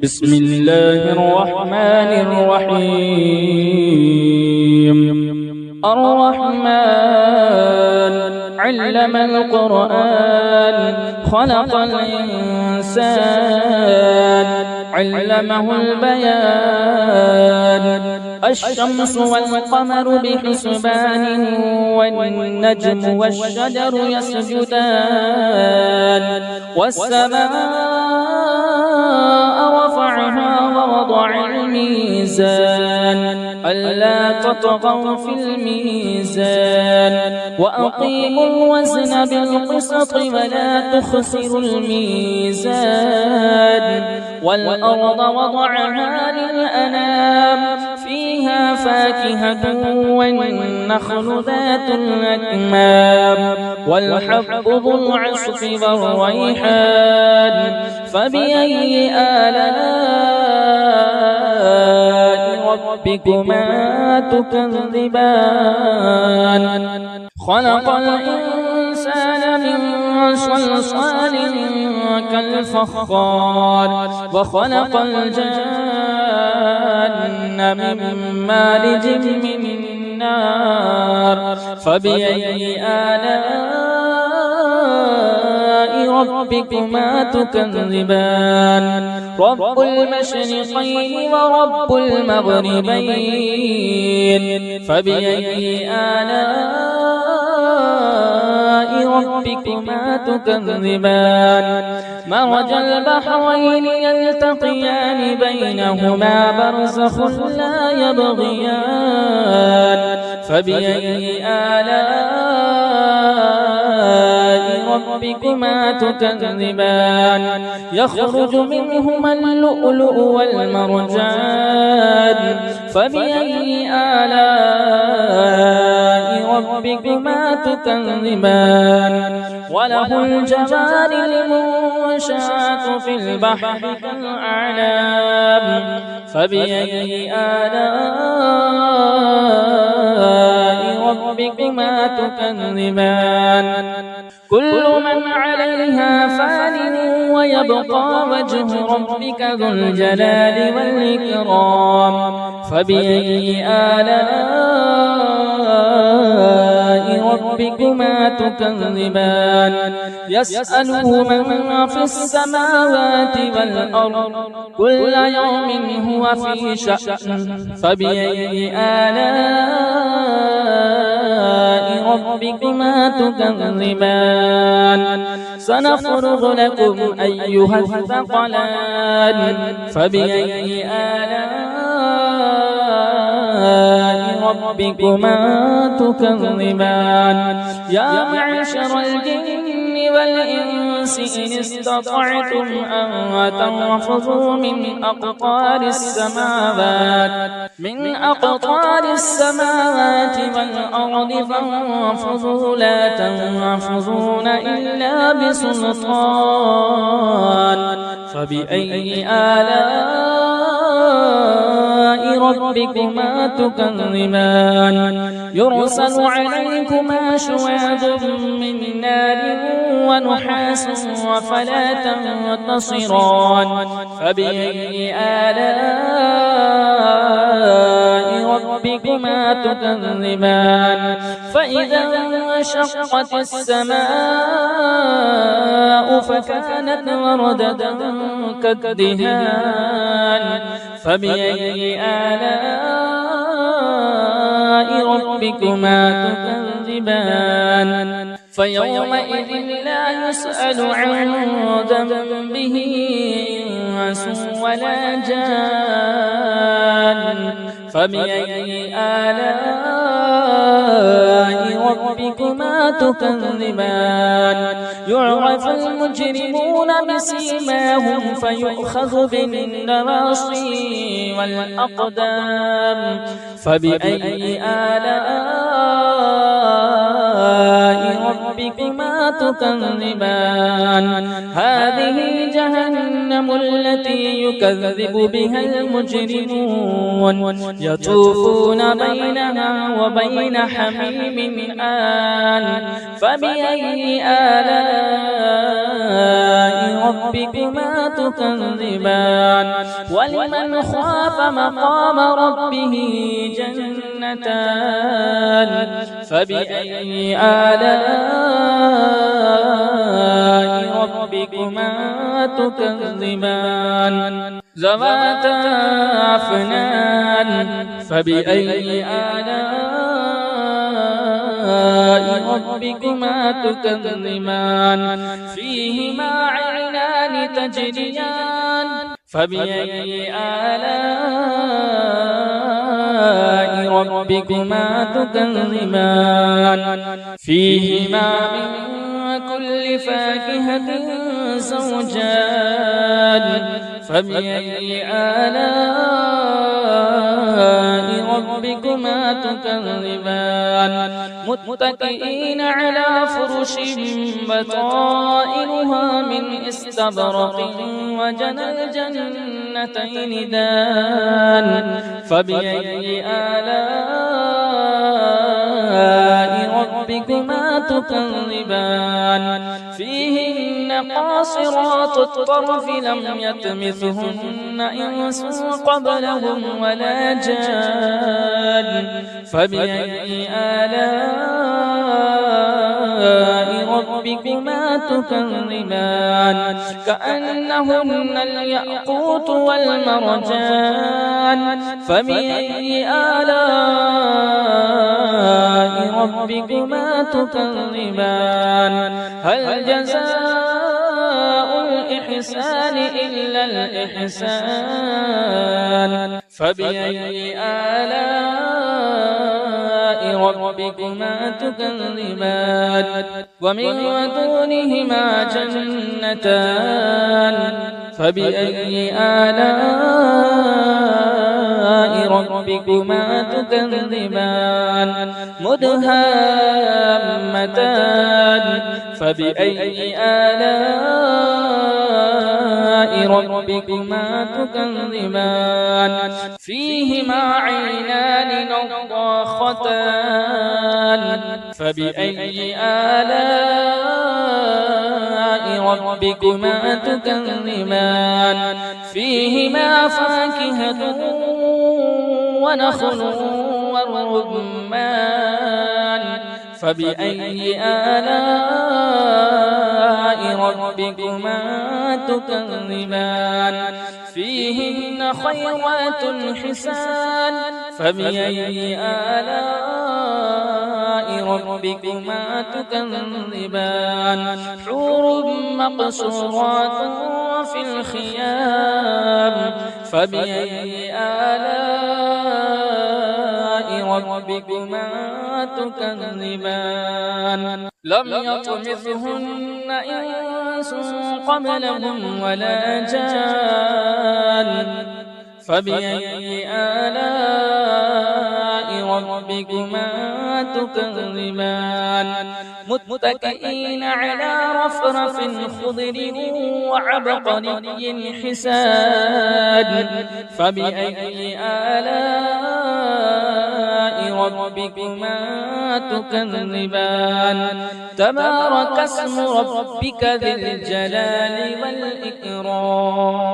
بسم الله الرحمن الرحيم. الرحمن علم القرآن خلق الإنسان علمه البيان. الشمس والقمر بحسبان والنجم والشجر يسجدان. والسماء رفعها ووضع الميزان ألا تطغوا في الميزان وأقيموا الوزن بالقسط ولا تخسروا الميزان. والأرض وضعها للأنام فيها فاكهة والنخل ذات الأكمام والحب ذو العصف والريحان. فبأي آلاء ربكما تكذبان؟ خلق الإنسان من صلصال كالفخار وخلق الجن من مارج من نار. فبأي آلاء ربكما تكذبان؟ رب المشرقين ورب المغربين. فبأي آلاء ربكما تكذبان؟ مرج البحرين يلتقيان بينهما برزخ لا يبغيان. فبأي آلاء ربكما تكذبان؟ يخرج منهما اللؤلؤ والمرجان. فبأي آلاء ربكما تكذبان؟ وله الجوار المنشآت في البحر كالأعلام. فبأي آلاء ربكما تكذبان؟ كل من عليها فان ويبقى وجه ربك ذو الجلال والإكرام. فبأي آلاء ربكما تكذبان؟ يسأله من في السماوات والأرض كل يوم هو في شأن. فبأي آلاء ربكما تكذبان؟ سنفرغ لكم أيها الثقلان. فبأي آلاء ربكما تكذبان؟ يا معشر الجن والإنس إن استطعتم أن تنفذوا من أقطار السماوات والأرض فانفذوا لا تنفذون إلا بسلطان. فبأي آلاء ربكما تكذبان؟ يرسل عليكما شواظ من نار ونحاس فلا تنتصران. فبأي آلاء ربكما تكذبان؟ فإذا انشقت السماء فكانت وردة كالدهان. فبأي آلاء ربكما تكذبان؟ فيومئذ لا يسأل عن ذنبه إنس ولا جان. فبأي آلاء ربكما تكذبان؟ يعرف المجرمون بسيماهم فيؤخذ بالنواصي والأقدام. فبأي آلاء ربكما تكذبان هذه جهنم التي يكذب بها المجرمون يطوفون بينها وبين حميم آن فبأي آلاء ربكما تكذبان ولمن خاف مقام ربه جنتان فبأي آلاء ربكما تكذبان ذواتا أفنان فبأي آلاء ربكما تكذبان فيهما عينان تجريان فبأي آلاء ربكما تكذبان فيهما من كل فاكهة زوجان فبأي آلاء ربكما تكذبان متكئين على فرش بطائنها من استبرق وجنى الجنتين دان فبأي آلاء ربكما تكذبان فيهن قاصرات الطرف لم يطمثهن إنس قبلهم ولا جان فبأي آلاء ربكما تكذبان كأنهن الياقوت والمرجان فبأي آلاء ربكما تكذبان هل جزاء الإحسان إلا الإحسان فبأي آلاء ربكما تكذبان ومن دونهما جنتان فبأي آلاء ربكما تكذبان مدهامتان فبأي آلاء ربكما تكذبان فيهما عينان نضاختان فبأي آلاء ربكما تكذبان فيهما فاكهة ونخل ورمان فبأي آلاء ربكما تكذبان فيهن خيرات حسان فبأي آلاء ربكما تكذبان حور مقصورات في الخيام فبأي آلاء ربكما تكذبان لم يطمثهن إنس قبلهم ولا جان فبأي آلاء ربكما تكذبان متكئين على رفرف خضر وعبقري حسان فبأي آلاء ربكما تكذبان تبارك اسم ربك ذي الجلال والإكرام